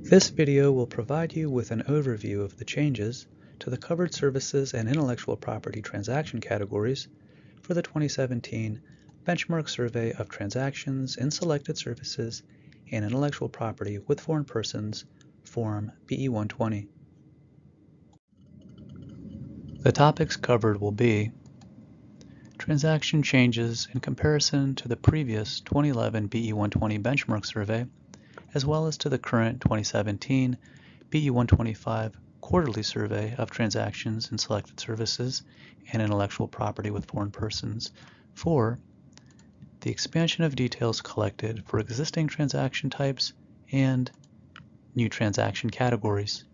This video will provide you with an overview of the changes to the covered services and intellectual property transaction categories for the 2017 Benchmark Survey of Transactions in Selected Services and Intellectual Property with Foreign Persons, Form BE-120. The topics covered will be transaction changes in comparison to the previous 2011 BE-120 Benchmark Survey, as well as to the current 2017 BE-125 Quarterly Survey of Transactions in Selected Services and Intellectual Property with Foreign Persons. 4. The expansion of details collected for existing transaction types and new transaction categories.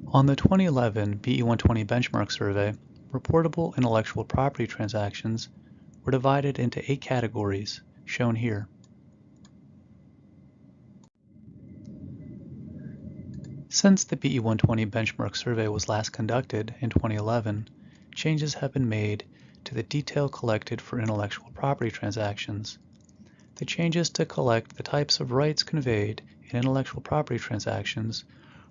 On the 2011 BE-120 Benchmark Survey, reportable intellectual property transactions were divided into 8 categories, shown here. Since the BE-120 Benchmark Survey was last conducted in 2011, changes have been made to the detail collected for intellectual property transactions. The changes to collect the types of rights conveyed in intellectual property transactions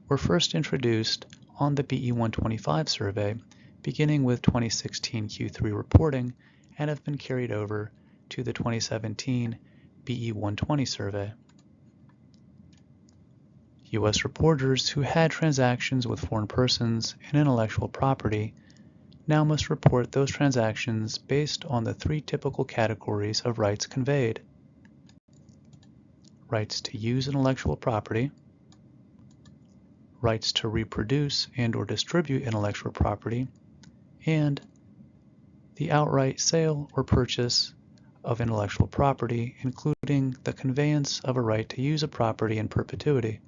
were first introduced on the BE-125 survey, beginning with 2016 Q3 reporting, and have been carried over to the 2017 BE-120 survey. U.S. reporters who had transactions with foreign persons and intellectual property now must report those transactions based on the 3 typical categories of rights conveyed: rights to use intellectual property, rights to reproduce and/or distribute intellectual property, and the outright sale or purchase of intellectual property, including the conveyance of a right to use a property in perpetuity.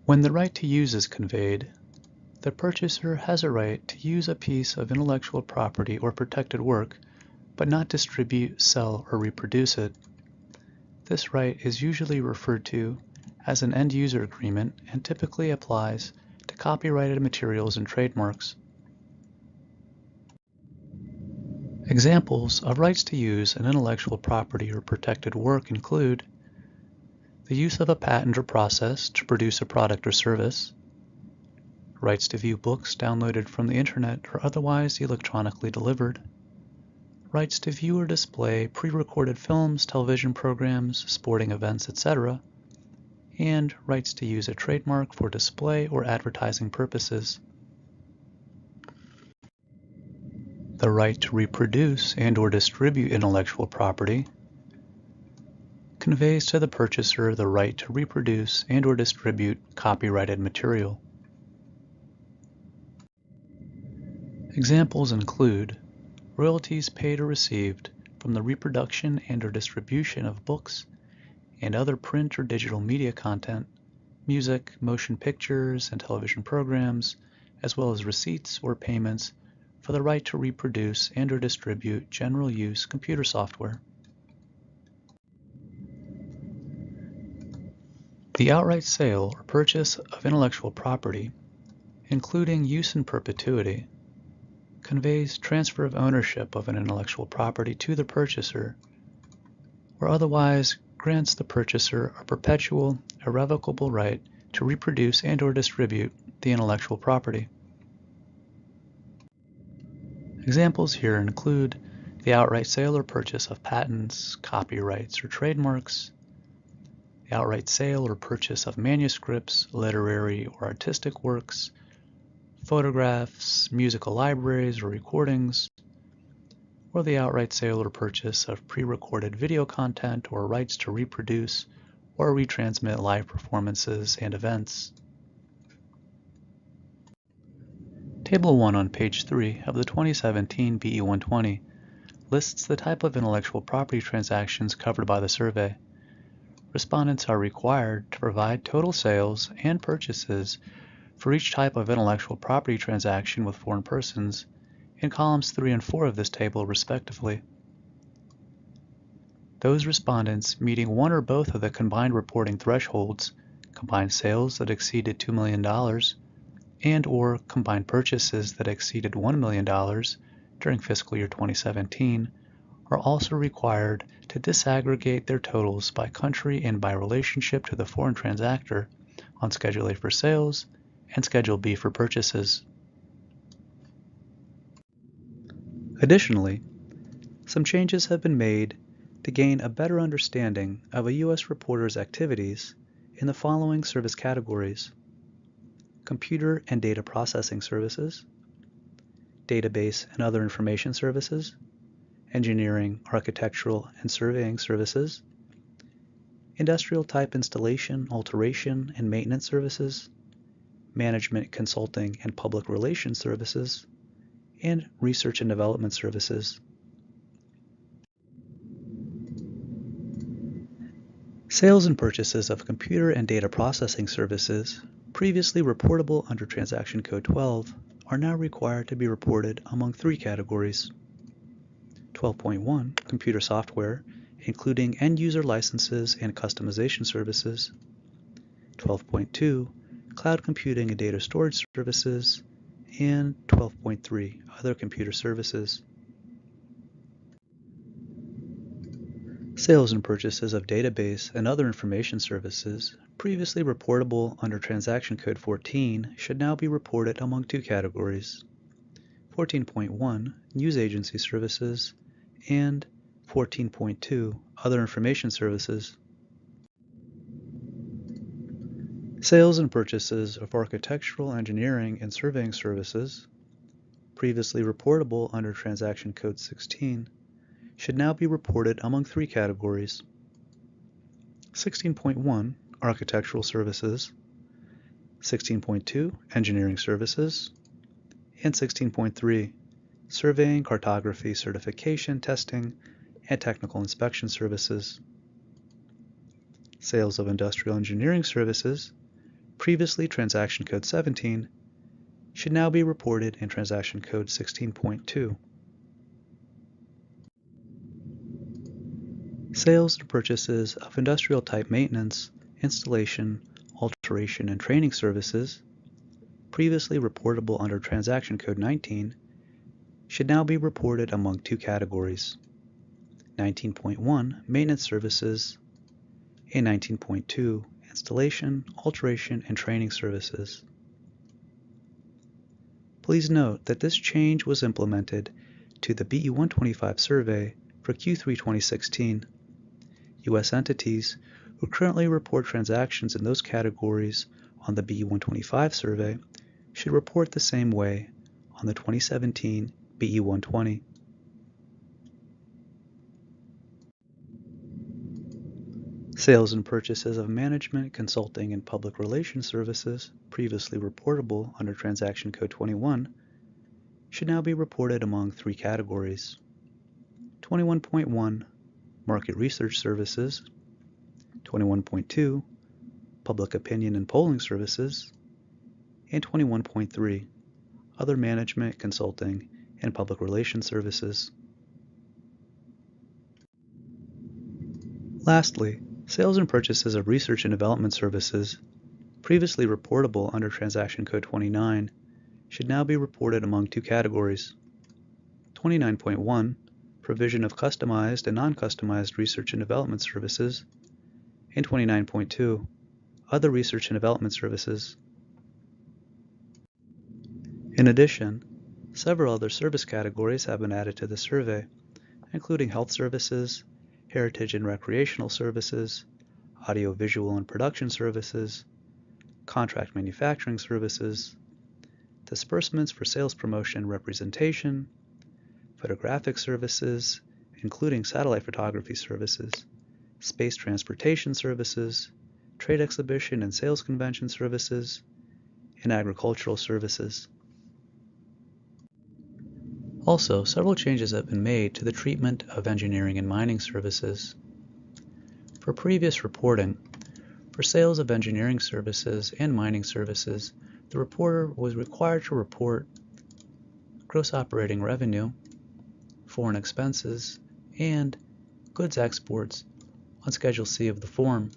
When the right to use is conveyed, the purchaser has a right to use a piece of intellectual property or protected work, but not distribute, sell, or reproduce it. This right is usually referred to as an end-user agreement and typically applies to copyrighted materials and trademarks. Examples of rights to use an intellectual property or protected work include the use of a patent or process to produce a product or service, rights to view books downloaded from the internet or otherwise electronically delivered, rights to view or display pre-recorded films, television programs, sporting events, etc., and rights to use a trademark for display or advertising purposes. The right to reproduce and/or distribute intellectual property conveys to the purchaser the right to reproduce and/or distribute copyrighted material. Examples include royalties paid or received from the reproduction and/or distribution of books and other print or digital media content, music, motion pictures, and television programs, as well as receipts or payments for the right to reproduce and/or distribute general use computer software. The outright sale or purchase of intellectual property, including use in perpetuity, conveys transfer of ownership of an intellectual property to the purchaser, or otherwise grants the purchaser a perpetual, irrevocable right to reproduce and/or distribute the intellectual property. Examples here include the outright sale or purchase of patents, copyrights, or trademarks, the outright sale or purchase of manuscripts, literary or artistic works, photographs, musical libraries or recordings, or the outright sale or purchase of pre-recorded video content or rights to reproduce or retransmit live performances and events. Table 1 on page 3 of the 2017 BE-120 lists the type of intellectual property transactions covered by the survey. Respondents are required to provide total sales and purchases for each type of intellectual property transaction with foreign persons in columns 3 and 4 of this table, respectively. Those respondents meeting one or both of the combined reporting thresholds, combined sales that exceeded $2 million, and/or combined purchases that exceeded $1 million during fiscal year 2017, are also required to disaggregate their totals by country and by relationship to the foreign transactor on Schedule A for sales and Schedule B for purchases. Additionally, some changes have been made to gain a better understanding of a U.S. reporter's activities in the following service categories: computer and data processing services, database and other information services, engineering, architectural, and surveying services, industrial type installation, alteration, and maintenance services, management, consulting, and public relations services, and research and development services. Sales and purchases of computer and data processing services, previously reportable under Transaction Code 12, are now required to be reported among three categories: 12.1 Computer software, including end-user licenses and customization services, 12.2 Cloud computing and data storage services, and 12.3 Other computer services. Sales and purchases of database and other information services, previously reportable under Transaction Code 14, should now be reported among two categories: 14.1 News agency services and 14.2 Other information services. Sales and purchases of architectural, engineering, and surveying services, previously reportable under Transaction Code 16, should now be reported among three categories: 16.1 Architectural services, 16.2 Engineering services, and 16.3 Surveying, cartography, certification, testing, and technical inspection services. Sales of industrial engineering services, previously Transaction Code 17, should now be reported in Transaction Code 16.2. Sales and purchases of industrial type maintenance, installation, alteration, and training services, previously reportable under Transaction Code 19, should now be reported among two categories: 19.1 Maintenance services and 19.2 Installation, alteration, and training services. Please note that this change was implemented to the BE 125 survey for Q3 2016. U.S. entities who currently report transactions in those categories on the BE 125 survey should report the same way on the 2017 BE 120. Sales and purchases of management, consulting, and public relations services, previously reportable under Transaction Code 21, should now be reported among three categories: 21.1 Market research services, 21.2 Public opinion and polling services, and 21.3 Other management, consulting, and public relations services. Lastly, sales and purchases of research and development services, previously reportable under Transaction Code 29, should now be reported among two categories: 29.1 Provision of customized and non-customized research and development services, and 29.2 Other research and development services. In addition, several other service categories have been added to the survey, including health services, heritage and recreational services, audiovisual and production services, contract manufacturing services, disbursements for sales promotion and representation, photographic services, including satellite photography services, space transportation services, trade exhibition and sales convention services, and agricultural services. Also, several changes have been made to the treatment of engineering and mining services. For previous reporting, for sales of engineering services and mining services, the reporter was required to report gross operating revenue, foreign expenses, and goods exports on Schedule C of the form.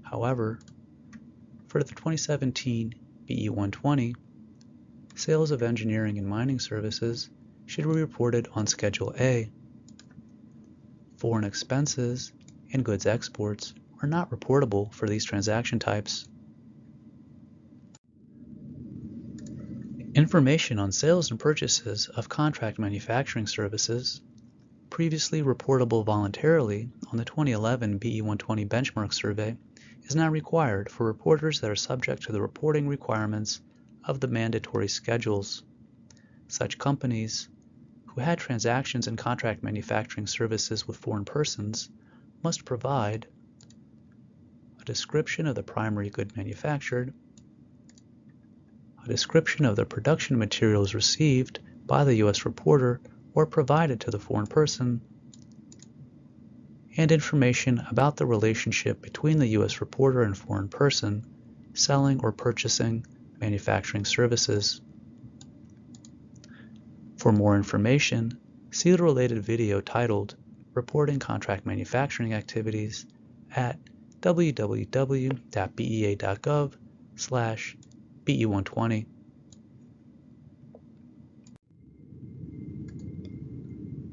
However, for the 2017 BE 120, sales of engineering and mining services should be reported on Schedule A. Foreign expenses and goods exports are not reportable for these transaction types. Information on sales and purchases of contract manufacturing services, previously reportable voluntarily on the 2011 BE120 benchmark survey, is now required for reporters that are subject to the reporting requirements of the mandatory schedules. Such companies who had transactions in contract manufacturing services with foreign persons must provide a description of the primary good manufactured, a description of the production materials received by the U.S. reporter or provided to the foreign person, and information about the relationship between the U.S. reporter and foreign person selling or purchasing manufacturing services. For more information, see the related video titled Reporting Contract Manufacturing Activities at www.bea.gov/BE120.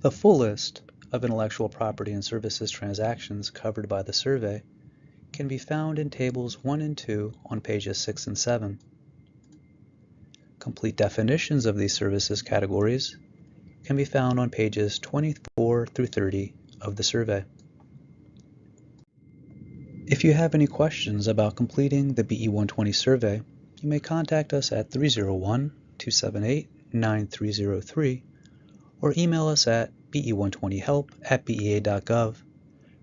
The full list of intellectual property and services transactions covered by the survey can be found in tables 1 and 2 on pages 6 and 7. Complete definitions of these services categories can be found on pages 24 through 30 of the survey. If you have any questions about completing the BE120 survey, you may contact us at 301-278-9303 or email us at be120help@bea.gov.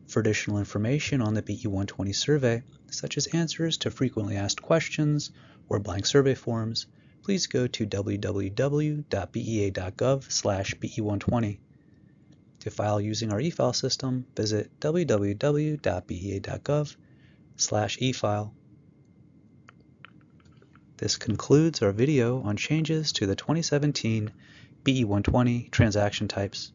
For additional information on the BE120 survey, such as answers to frequently asked questions or blank survey forms, please go to www.bea.gov/BE120. To file using our e-file system, visit www.bea.gov/efile. This concludes our video on changes to the 2017 BE120 transaction types.